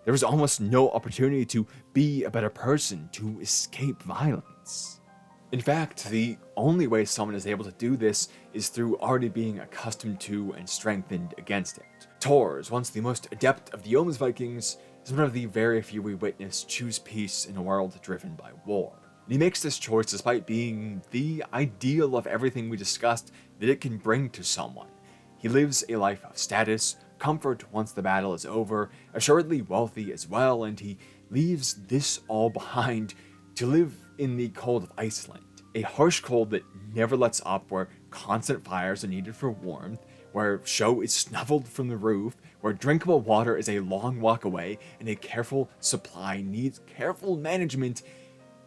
There is almost no opportunity to be a better person, to escape violence. In fact, the only way someone is able to do this is through already being accustomed to and strengthened against it. Thors, once the most adept of the Yoma's Vikings, is one of the very few we witness choose peace in a world driven by war. And he makes this choice despite being the ideal of everything we discussed that it can bring to someone. He lives a life of status, comfort once the battle is over, assuredly wealthy as well, and he leaves this all behind to live in the cold of Iceland, a harsh cold that never lets up, where constant fires are needed for warmth, where show is snuffled from the roof, where drinkable water is a long walk away, and a careful supply needs careful management.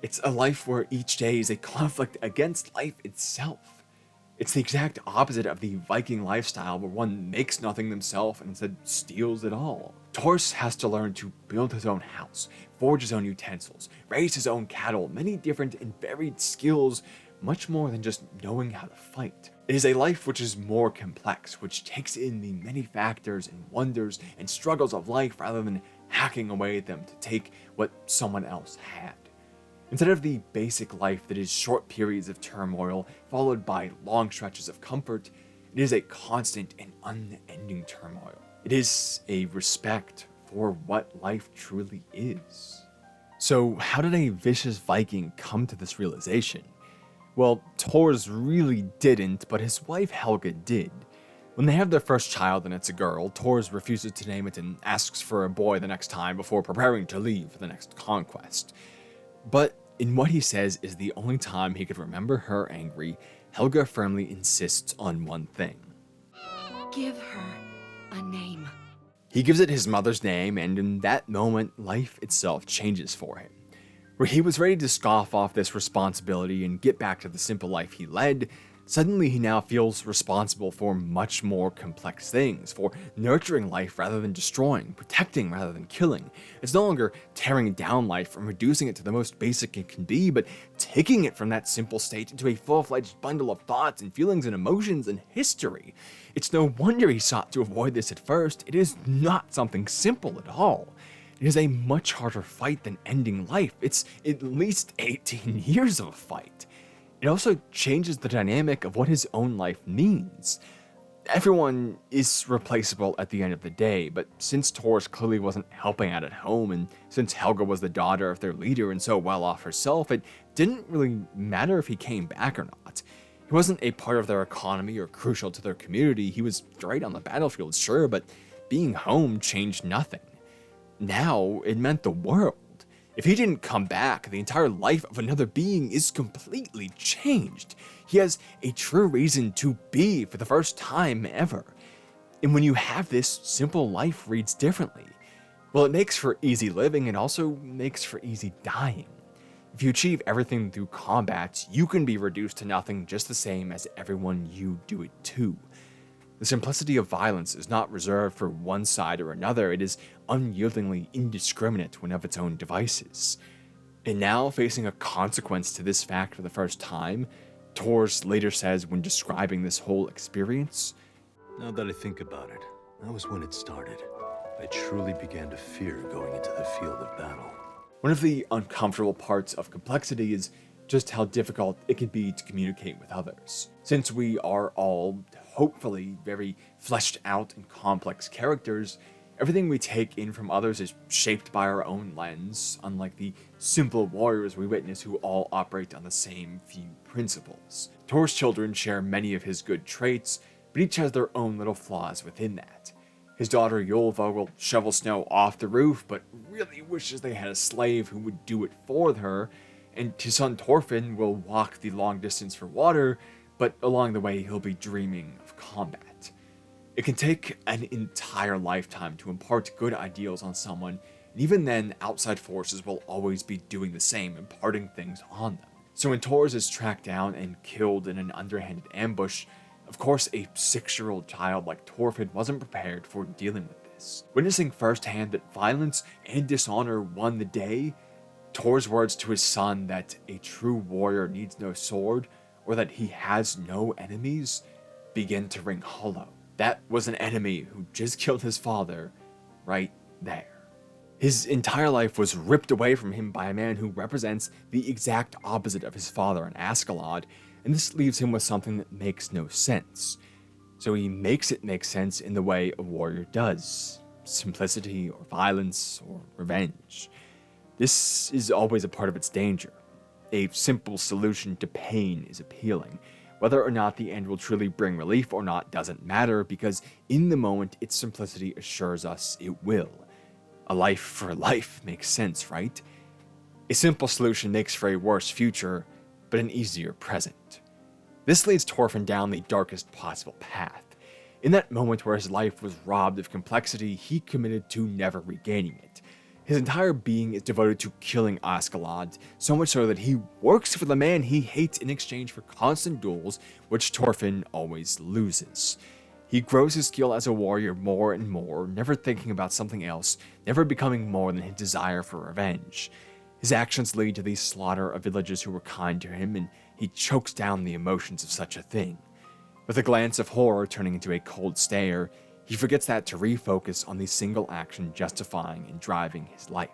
It's a life where each day is a conflict against life itself. It's the exact opposite of the Viking lifestyle, where one makes nothing themselves and instead steals it all. Thors has to learn to build his own house, forge his own utensils, raise his own cattle, many different and varied skills, much more than just knowing how to fight. It is a life which is more complex, which takes in the many factors and wonders and struggles of life rather than hacking away at them to take what someone else had. Instead of the basic life that is short periods of turmoil followed by long stretches of comfort, it is a constant and unending turmoil. It is a respect for what life truly is. So how did a vicious Viking come to this realization? Well, Thors really didn't, but his wife Helga did. When they have their first child and it's a girl, Thors refuses to name it and asks for a boy the next time before preparing to leave for the next conquest. But in what he says is the only time he could remember her angry, Helga firmly insists on one thing. Give her a name. He gives it his mother's name, and in that moment, life itself changes for him. Where he was ready to scoff off this responsibility and get back to the simple life he led, suddenly he now feels responsible for much more complex things, for nurturing life rather than destroying, protecting rather than killing. It's no longer tearing down life and reducing it to the most basic it can be, but taking it from that simple state into a full-fledged bundle of thoughts and feelings and emotions and history. It's no wonder he sought to avoid this at first. It is not something simple at all. It is a much harder fight than ending life. It's at least 18 years of a fight. It also changes the dynamic of what his own life means. Everyone is replaceable at the end of the day, but since Thors clearly wasn't helping out at home, and since Helga was the daughter of their leader and so well off herself, it didn't really matter if he came back or not. He wasn't a part of their economy or crucial to their community. He was great on the battlefield, sure, but being home changed nothing. Now it meant the world. If he didn't come back, the entire life of another being is completely changed. He has a true reason to be for the first time ever. And when you have this, simple life reads differently. Well, it makes for easy living and also makes for easy dying. If you achieve everything through combat, you can be reduced to nothing just the same as everyone you do it to. The simplicity of violence is not reserved for one side or another. It is unyieldingly indiscriminate when of its own devices. And now, facing a consequence to this fact for the first time, Thors later says when describing this whole experience, "Now that I think about it, that was when it started. I truly began to fear going into the field of battle." One of the uncomfortable parts of complexity is just how difficult it can be to communicate with others. Since we are all, hopefully, very fleshed out and complex characters, everything we take in from others is shaped by our own lens, unlike the simple warriors we witness who all operate on the same few principles. Thor's children share many of his good traits, but each has their own little flaws within that. His daughter Yolva will shovel snow off the roof, but really wishes they had a slave who would do it for her, and his son Thorfinn will walk the long distance for water, but along the way he'll be dreaming of combat. It can take an entire lifetime to impart good ideals on someone, and even then, outside forces will always be doing the same, imparting things on them. So when Thors is tracked down and killed in an underhanded ambush, of course a 6-year-old child like Thorfinn wasn't prepared for dealing with this. Witnessing firsthand that violence and dishonor won the day, Thor's words to his son that a true warrior needs no sword, or that he has no enemies, begin to ring hollow. That was an enemy who just killed his father right there. His entire life was ripped away from him by a man who represents the exact opposite of his father in Ascalon, and this leaves him with something that makes no sense. So he makes it make sense in the way a warrior does: simplicity, or violence, or revenge. This is always a part of its danger. A simple solution to pain is appealing. Whether or not the end will truly bring relief or not doesn't matter, because in the moment its simplicity assures us it will. A life for life makes sense, right? A simple solution makes for a worse future, but an easier present. This leads Thorfinn down the darkest possible path. In that moment where his life was robbed of complexity, he committed to never regaining it. His entire being is devoted to killing Askeladd, so much so that he works for the man he hates in exchange for constant duels, which Thorfinn always loses. He grows his skill as a warrior more and more, never thinking about something else, never becoming more than his desire for revenge. His actions lead to the slaughter of villagers who were kind to him, and he chokes down the emotions of such a thing. With a glance of horror turning into a cold stare, he forgets that to refocus on the single action justifying and driving his life.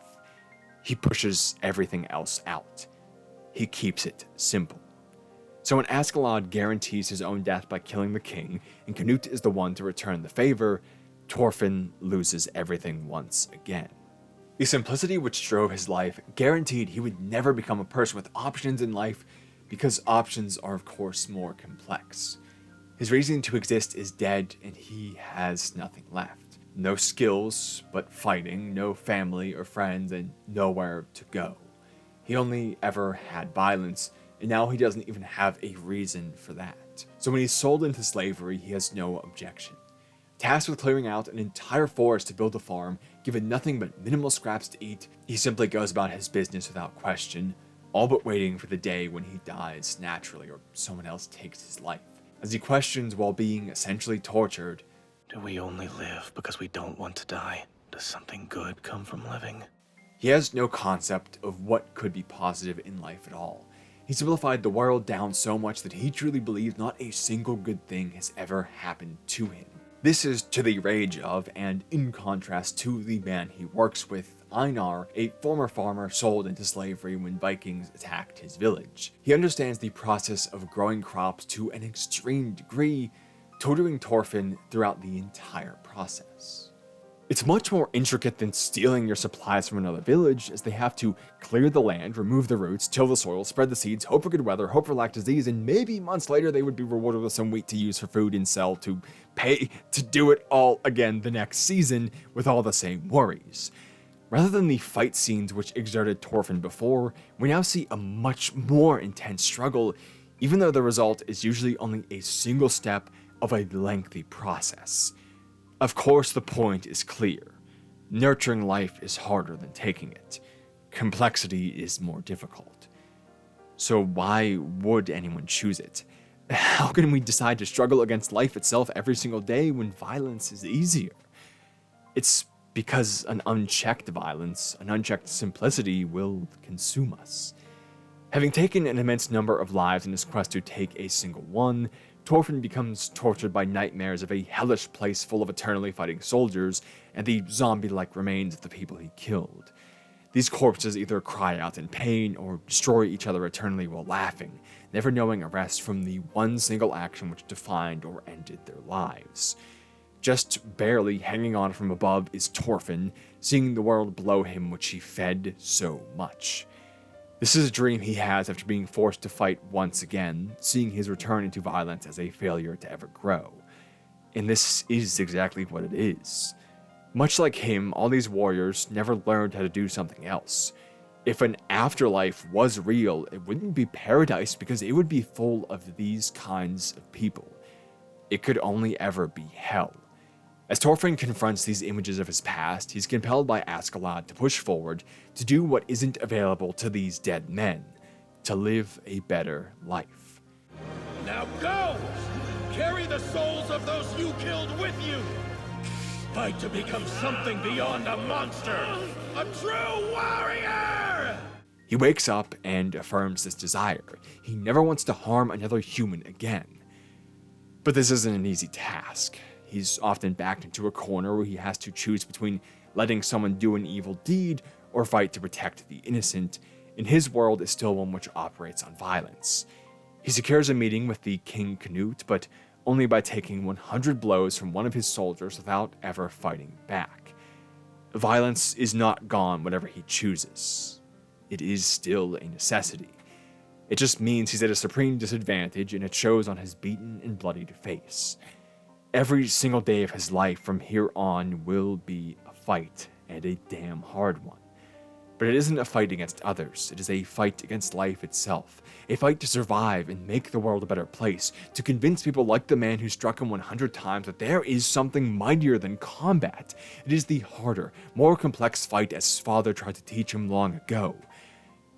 He pushes everything else out. He keeps it simple. So when Askeladd guarantees his own death by killing the king, and Canute is the one to return the favor, Thorfinn loses everything once again. The simplicity which drove his life guaranteed he would never become a person with options in life, because options are of course more complex. His reason to exist is dead, and he has nothing left. No skills, but fighting, no family or friends, and nowhere to go. He only ever had violence, and now he doesn't even have a reason for that. So when he's sold into slavery, he has no objection. Tasked with clearing out an entire forest to build a farm, given nothing but minimal scraps to eat, he simply goes about his business without question, all but waiting for the day when he dies naturally or someone else takes his life. As he questions while being essentially tortured, do we only live because we don't want to die? Does something good come from living? He has no concept of what could be positive in life at all. He simplified the world down so much that he truly believes not a single good thing has ever happened to him. This is to the rage of, and in contrast to the man he works with, Einar, a former farmer sold into slavery when Vikings attacked his village. He understands the process of growing crops to an extreme degree, tutoring Thorfinn throughout the entire process. It's much more intricate than stealing your supplies from another village, as they have to clear the land, remove the roots, till the soil, spread the seeds, hope for good weather, hope for lack disease, and maybe months later they would be rewarded with some wheat to use for food and sell to pay to do it all again the next season with all the same worries. Rather than the fight scenes which exerted Thorfinn before, we now see a much more intense struggle, even though the result is usually only a single step of a lengthy process. Of course, the point is clear. Nurturing life is harder than taking it. Complexity is more difficult. So why would anyone choose it? How can we decide to struggle against life itself every single day when violence is easier? It's because an unchecked violence, an unchecked simplicity will consume us. Having taken an immense number of lives in his quest to take a single one, Thorfinn becomes tortured by nightmares of a hellish place full of eternally fighting soldiers and the zombie-like remains of the people he killed. These corpses either cry out in pain or destroy each other eternally while laughing, never knowing a rest from the one single action which defined or ended their lives. Just barely hanging on from above is Thorfinn, seeing the world below him which he fed so much. This is a dream he has after being forced to fight once again, seeing his return into violence as a failure to ever grow. And this is exactly what it is. Much like him, all these warriors never learned how to do something else. If an afterlife was real, it wouldn't be paradise because it would be full of these kinds of people. It could only ever be hell. As Thorfinn confronts these images of his past, he's compelled by Askeladd to push forward, to do what isn't available to these dead men, to live a better life. Now go! Carry the souls of those you killed with you! Fight to become something beyond a monster! A true warrior! He wakes up and affirms this desire. He never wants to harm another human again. But this isn't an easy task. He's often backed into a corner where he has to choose between letting someone do an evil deed or fight to protect the innocent, and his world is still one which operates on violence. He secures a meeting with the King Canute, but only by taking 100 blows from one of his soldiers without ever fighting back. Violence is not gone whatever he chooses. It is still a necessity. It just means he's at a supreme disadvantage, and it shows on his beaten and bloodied face. Every single day of his life from here on will be a fight, and a damn hard one. But it isn't a fight against others, it is a fight against life itself. A fight to survive and make the world a better place, to convince people like the man who struck him 100 times that there is something mightier than combat. It is the harder, more complex fight as his father tried to teach him long ago.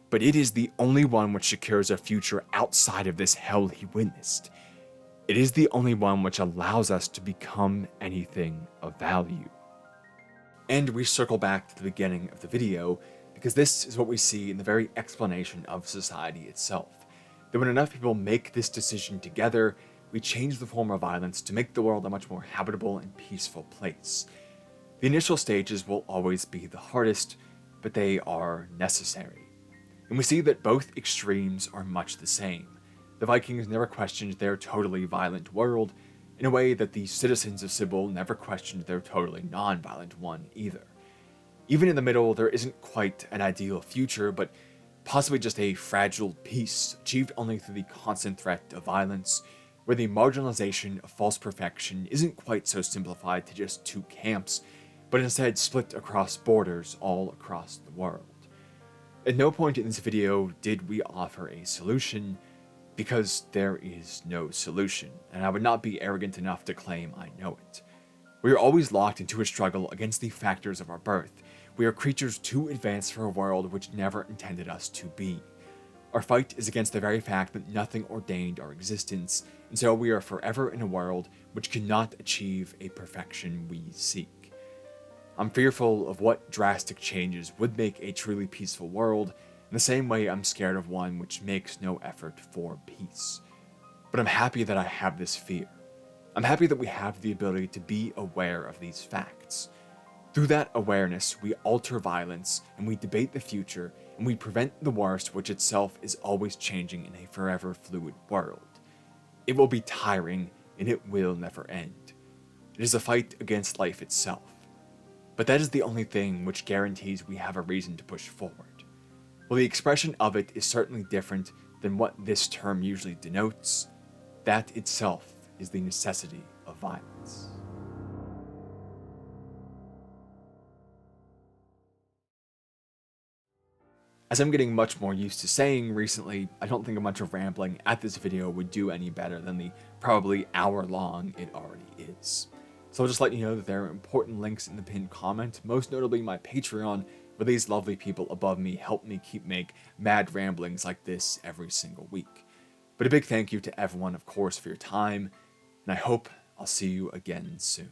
But it is the only one which secures a future outside of this hell he witnessed. It is the only one which allows us to become anything of value. And we circle back to the beginning of the video, because this is what we see in the very explanation of society itself. That when enough people make this decision together, we change the form of violence to make the world a much more habitable and peaceful place. The initial stages will always be the hardest, but they are necessary. And we see that both extremes are much the same. The Vikings never questioned their totally violent world, in a way that the citizens of Sibyl never questioned their totally non-violent one either. Even in the middle, there isn't quite an ideal future, but possibly just a fragile peace achieved only through the constant threat of violence, where the marginalization of false perfection isn't quite so simplified to just two camps, but instead split across borders all across the world. At no point in this video did we offer a solution, because there is no solution, and I would not be arrogant enough to claim I know it. We are always locked into a struggle against the factors of our birth. We are creatures too advanced for a world which never intended us to be. Our fight is against the very fact that nothing ordained our existence, and so we are forever in a world which cannot achieve a perfection we seek. I'm fearful of what drastic changes would make a truly peaceful world, in the same way I'm scared of one which makes no effort for peace. But I'm happy that I have this fear. I'm happy that we have the ability to be aware of these facts. Through that awareness, we alter violence, and we debate the future, and we prevent the worst, which itself is always changing in a forever fluid world. It will be tiring, and it will never end. It is a fight against life itself. But that is the only thing which guarantees we have a reason to push forward. While the expression of it is certainly different than what this term usually denotes, that itself is the necessity of violence. As I'm getting much more used to saying recently, I don't think a bunch of rambling at this video would do any better than the probably hour-long it already is. So I'll just let you know that there are important links in the pinned comment, most notably my Patreon, where these lovely people above me help me make mad ramblings like this every single week. But a big thank you to everyone, of course, for your time, and I hope I'll see you again soon.